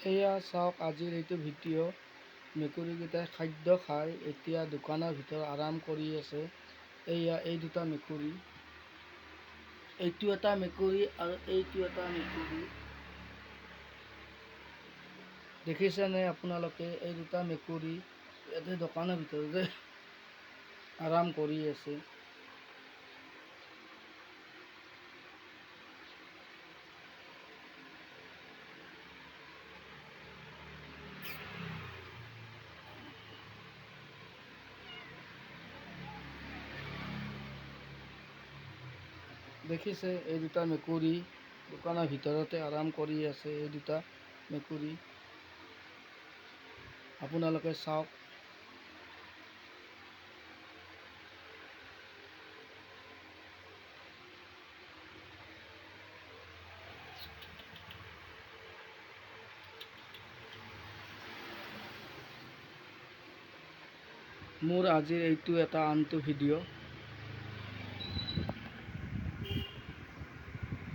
এয়া চাওক আজিৰ এইটো ভিডিঅ'। মেকুৰীকেইটাই খাদ্য খাই এতিয়া দোকানৰ ভিতৰত আৰাম কৰি আছে। এই দুটা মেকুৰী, এইটো এটা মেকুৰী আৰু এইটো এটা মেকুৰী। দেখিছেনে আপোনালোকে? এই দুটা মেকুৰী ইয়াতে দোকানৰ ভিতৰতে আৰাম কৰি আছে। দেখিছে এই দুটা মেকুৰী দোকানৰ ভিতৰতে আৰাম কৰি আছে। এই দুটা মেকুৰী আপোনালোকে চাওক। মোৰ আজিৰ এইটো এটা আনটো ভিডিঅ'।